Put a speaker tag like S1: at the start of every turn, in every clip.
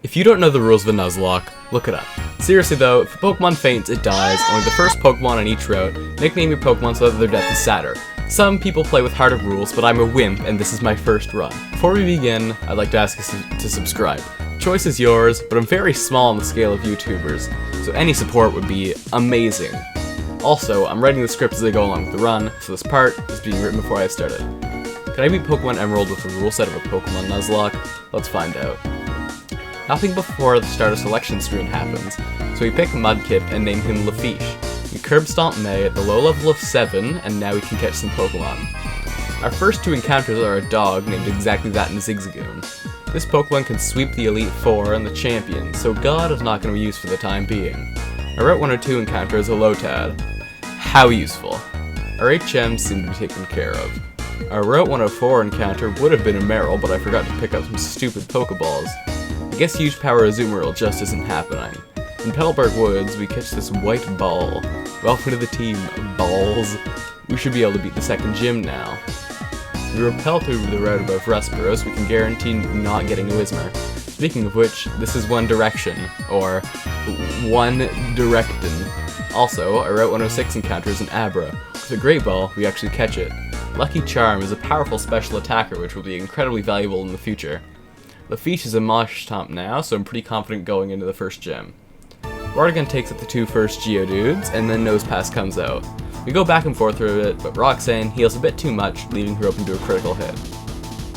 S1: If you don't know the rules of a Nuzlocke, look it up. Seriously though, if a Pokemon faints, it dies, only the first Pokemon on each route. Nickname your Pokemon so that their death is sadder. Some people play with harder rules, but I'm a wimp and this is my first run. Before we begin, I'd like to ask you to subscribe. Choice is yours, but I'm very small on the scale of YouTubers, so any support would be amazing. Also, I'm writing the script as I go along with the run, so this part is being written before I started. Can I beat Pokemon Emerald with the rule set of a Pokemon Nuzlocke? Let's find out. Nothing before the start of selection screen happens, so we pick Mudkip and name him Lafiche. We curb stomp May at the low level of 7, and now we can catch some Pokemon. Our first two encounters are a dog named exactly that in Zigzagoon. This Pokemon can sweep the Elite Four and the Champion, so God is not going to be used for the time being. Our Route 102 encounter is a Lotad. How useful. Our HMs seem to be taken care of. Our Route 104 encounter would have been a Meryl, but I forgot to pick up some stupid Pokeballs. I guess huge power Azumarill just isn't happening. In Petalburg Woods, we catch this white ball. Welcome to the team, balls. We should be able to beat the second gym now. We repel through the route above Rustboro, we can guarantee not getting a Whismur. Speaking of which, this is One Direction, or One Directin. Also, our Route 106 encounter is an Abra. With a Great Ball, we actually catch it. Lucky Charm is a powerful special attacker which will be incredibly valuable in the future. Lafiche is a Mosh Stomp now, so I'm pretty confident going into the first gym. Wardigan takes up the two first Geodudes, and then Nosepass comes out. We go back and forth through it, but Roxanne heals a bit too much, leaving her open to a critical hit.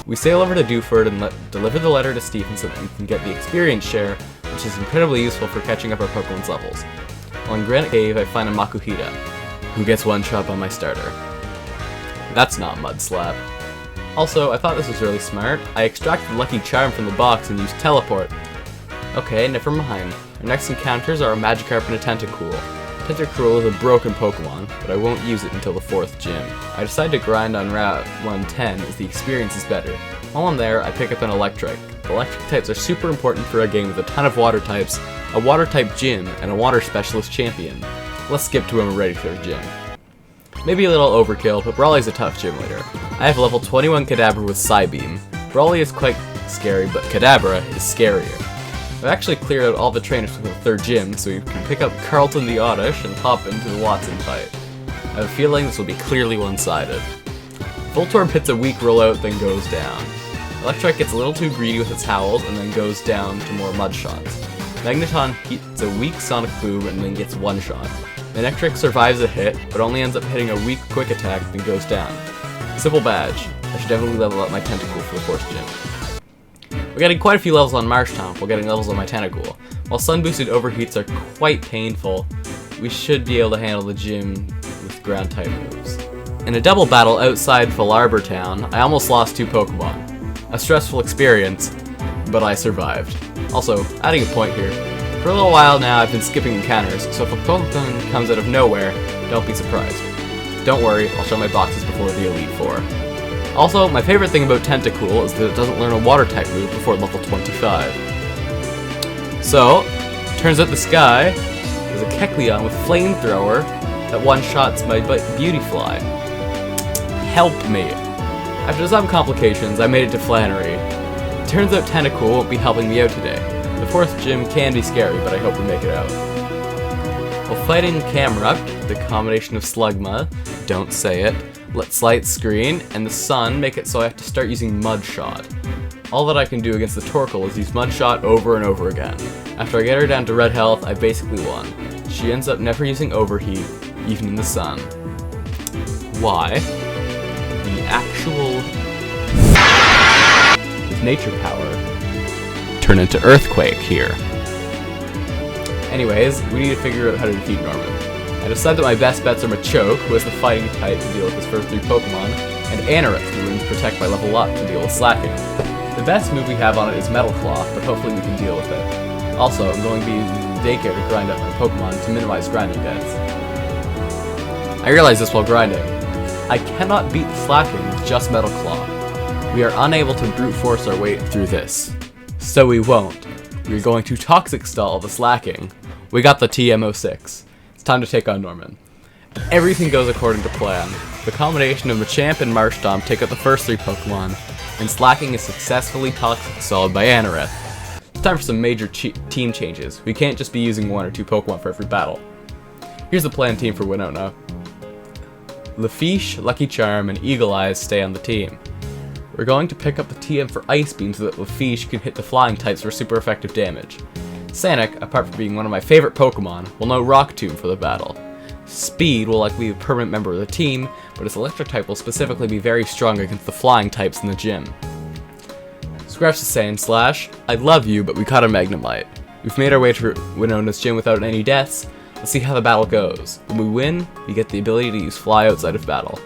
S1: We sail over to Dewford and deliver the letter to Stephen so that we can get the experience share, which is incredibly useful for catching up our Pokemon's levels. While in Granite Cave, I find a Makuhita, who gets one shot by my starter. That's not Mud Slap. Also, I thought this was really smart. I extracted Lucky Charm from the box and used Teleport. Okay, never mind. Our next encounters are a Magikarp and a Tentacool. Tentacruel is a broken Pokemon, but I won't use it until the 4th gym. I decide to grind on Route 110 as the experience is better. While I'm there, I pick up an Electric. Electric types are super important for a game with a ton of water types, a water type gym, and a water specialist champion. Let's skip to when we're ready for the gym. Maybe a little overkill, but Brawly's a tough gym leader. I have level 21 Kadabra with Psybeam. Brawly is quite scary, but Kadabra is scarier. I've actually cleared out all the trainers from the 3rd gym, so you can pick up Carlton the Oddish and hop into the Watson fight. I have a feeling this will be clearly one-sided. Voltorb hits a weak rollout, then goes down. Electrike gets a little too greedy with its howls, and then goes down to more mud shots. Magneton hits a weak Sonic Boom, and then gets one shot. Manectric survives a hit, but only ends up hitting a weak quick attack, then goes down. Simple badge. I should definitely level up my Tentacool for the 4th gym. We're getting quite a few levels on Marshtomp while getting levels on my Tentacool. While sun-boosted overheats are quite painful, we should be able to handle the gym with ground-type moves. In a double battle outside Falarbor Town, I almost lost 2 Pokemon. A stressful experience, but I survived. Also, adding a point here, for a little while now I've been skipping encounters, so if a Pokemon comes out of nowhere, don't be surprised. Don't worry, I'll show my boxes before the Elite Four. Also, my favorite thing about Tentacool is that it doesn't learn a water-type move before level 25. So, turns out this guy is a Kecleon with Flamethrower that one-shots my Beautyfly. Help me! After some complications, I made it to Flannery. It turns out Tentacool won't be helping me out today. The 4th gym can be scary, but I hope we make it out. While fighting Camerupt, the combination of Slugma, don't say it, Let's Light Screen, and the Sun make it so I have to start using Mud Shot. All that I can do against the Torkoal is use Mud Shot over and over again. After I get her down to red health, I basically won. She ends up never using Overheat, even in the Sun. Why? The actual with nature power turn into Earthquake here. Anyways, we need to figure out how to defeat Norman. I decide that my best bets are Machoke, who has the fighting type to deal with his first 3 Pokemon, and Anorith, who learns Protect by level up to deal with slacking. The best move we have on it is Metal Claw, but hopefully we can deal with it. Also, I'm going to be using Daycare to grind up my Pokemon to minimize grinding deaths. I realized this while grinding. I cannot beat slacking with just Metal Claw. We are unable to brute force our way through this. So we won't. We're going to Toxic Stall the slacking. We got the TM06. It's time to take on Norman. Everything goes according to plan. The combination of Machamp and Marshtomp take out the first 3 Pokemon, and slacking is successfully Toxic Stalled by Anorith. time for some major team changes. We can't just be using 1 or 2 Pokemon for every battle. Here's the planned team for Winona. Lafiche, Lucky Charm, and Eagle Eyes stay on the team. We're going to pick up the TM for Ice Beam so that Lafiche can hit the flying types for super effective damage. Sanic, apart from being one of my favorite Pokemon, will know Rock Tomb for the battle. Speed will likely be a permanent member of the team, but his electric type will specifically be very strong against the flying types in the gym. Scratch is saying, I love you, but we caught a Magnemite. We've made our way to Winona's gym without any deaths. Let's see how the battle goes. When we win, we get the ability to use Fly outside of battle.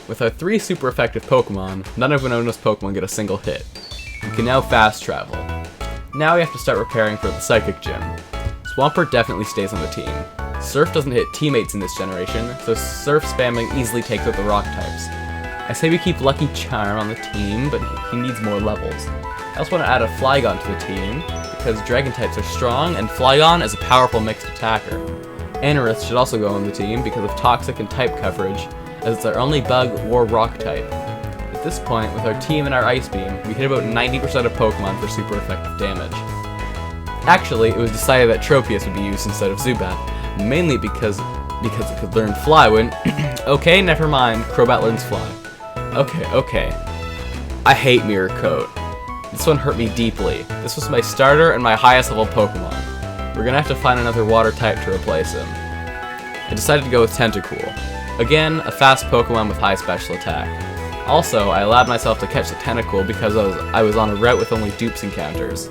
S1: With our 3 super effective Pokemon, none of Winona's Pokemon get a single hit. We can now fast travel. Now we have to start preparing for the Psychic Gym. Swampert definitely stays on the team. Surf doesn't hit teammates in this generation, so Surf spamming easily takes out the rock types. I say we keep Lucky Charm on the team, but he needs more levels. I also want to add a Flygon to the team, because Dragon types are strong, and Flygon is a powerful mixed attacker. Anorith should also go on the team because of Toxic and type coverage, as it's our only bug or rock type. At this point, with our team and our Ice Beam, we hit about 90% of Pokemon for super effective damage. Actually, it was decided that Tropius would be used instead of Zubat, mainly because it could learn Fly when... Okay, never mind, Crobat learns Fly. Okay. I hate Mirror Coat. This one hurt me deeply. This was my starter and my highest level Pokemon. We're gonna have to find another water type to replace him. I decided to go with Tentacool. Again, a fast Pokemon with high special attack. Also, I allowed myself to catch the Tentacool because I was on a route with only dupes encounters.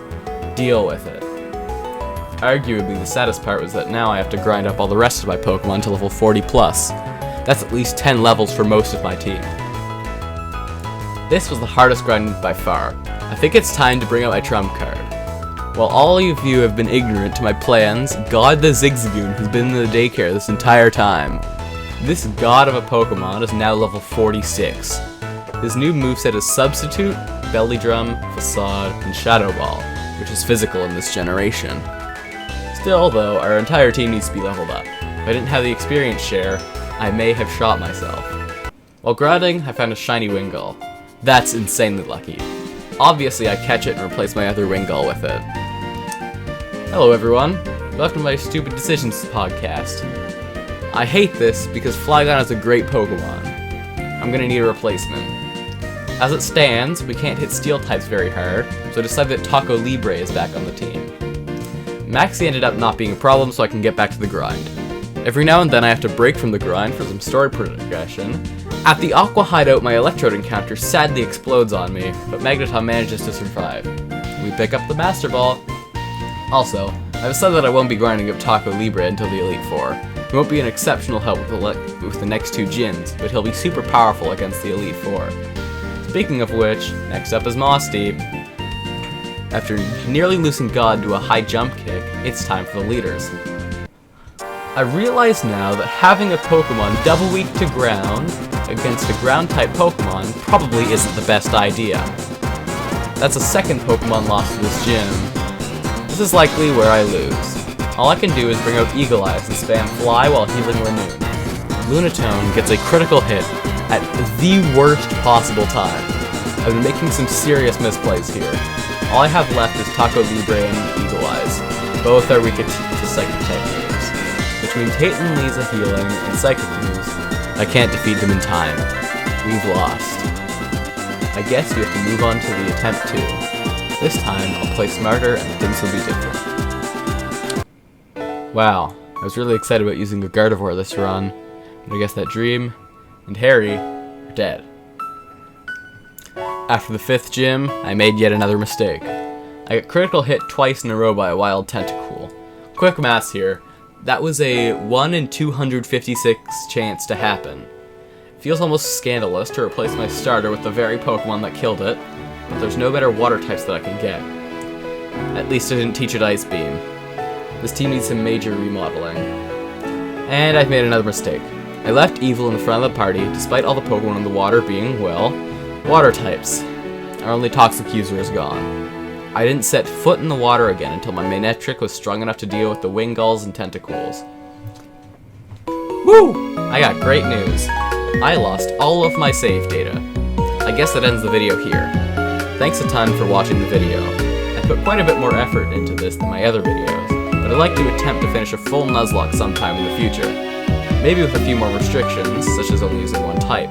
S1: Deal with it. Arguably, the saddest part was that now I have to grind up all the rest of my Pokemon to level 40+. That's at least 10 levels for most of my team. This was the hardest grind by far. I think it's time to bring out my trump card. While all of you have been ignorant to my plans, God the Zigzagoon has been in the daycare this entire time. This god of a Pokemon is now level 46. His new moveset is Substitute, Belly Drum, Facade, and Shadow Ball, which is physical in this generation. Still, though, our entire team needs to be leveled up. If I didn't have the experience share, I may have shot myself. While grinding, I found a shiny Wingull. That's insanely lucky. Obviously, I catch it and replace my other Wingull with it. Hello everyone, welcome to my Stupid Decisions podcast. I hate this because Flygon is a great Pokemon. I'm gonna need a replacement. As it stands, we can't hit Steel types very hard, so I decided that Taco Libre is back on the team. Maxie ended up not being a problem, so I can get back to the grind. Every now and then I have to break from the grind for some story progression. At the Aqua Hideout, my Electrode encounter sadly explodes on me, but Magneton manages to survive. We pick up the Master Ball. Also, I've decided that I won't be grinding up Taco Libre until the Elite Four. He won't be an exceptional help with the next 2 gyms, but he'll be super powerful against the Elite Four. Speaking of which, next up is Mosty. After nearly losing God to a high jump kick, it's time for the leaders. I realize now that having a Pokemon double weak to ground against a ground-type Pokemon probably isn't the best idea. That's a second Pokemon lost to this gym. This is likely where I lose. All I can do is bring out Eagle Eyes and spam Fly while healing Lanoon. Lunatone gets a critical hit at the worst possible time. I've been making some serious misplays here. All I have left is Taco Libre and Eagle Eyes. Both are weak to Psychic type moves. Between Tate and Lisa healing and Psychic moves, I can't defeat them in time. We've lost. I guess we have to move on to the attempt 2. This time, I'll play smarter and things will be different. Wow, I was really excited about using a Gardevoir this run, but I guess that Dream and Harry are dead. After the 5th gym, I made yet another mistake. I got critical hit twice in a row by a wild Tentacool. Quick maths here. That was a 1 in 256 chance to happen. It feels almost scandalous to replace my starter with the very Pokemon that killed it, but there's no better water types that I can get. At least I didn't teach it Ice Beam. This team needs some major remodeling. And I've made another mistake. I left Evil in the front of the party, despite all the Pokemon in the water being, well, water types. Our only toxic user is gone. I didn't set foot in the water again until my Manectric was strong enough to deal with the Wingulls and Tentacools. Woo! I got great news. I lost all of my save data. I guess that ends the video here. Thanks a ton for watching the video. At put quite a bit more effort into this than my other videos, but I'd like to attempt to finish a full nuzlocke sometime in the future. Maybe with a few more restrictions, such as only using one type.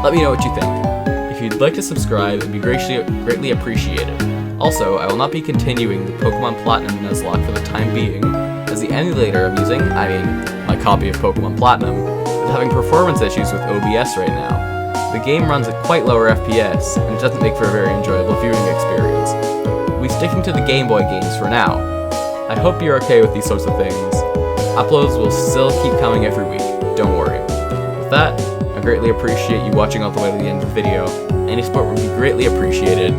S1: Let me know what you think. If you'd like to subscribe, it'd be greatly appreciated. Also, I will not be continuing the Pokemon Platinum Nuzlocke for the time being, as the emulator I'm using, my copy of Pokemon Platinum, is having performance issues with OBS right now. The game runs at quite lower FPS, and it doesn't make for a very enjoyable viewing experience. We'll be sticking to the Game Boy games for now. I hope you're okay with these sorts of things. Uploads will still keep coming every week, don't worry. With that, I greatly appreciate you watching all the way to the end of the video. Any support would be greatly appreciated.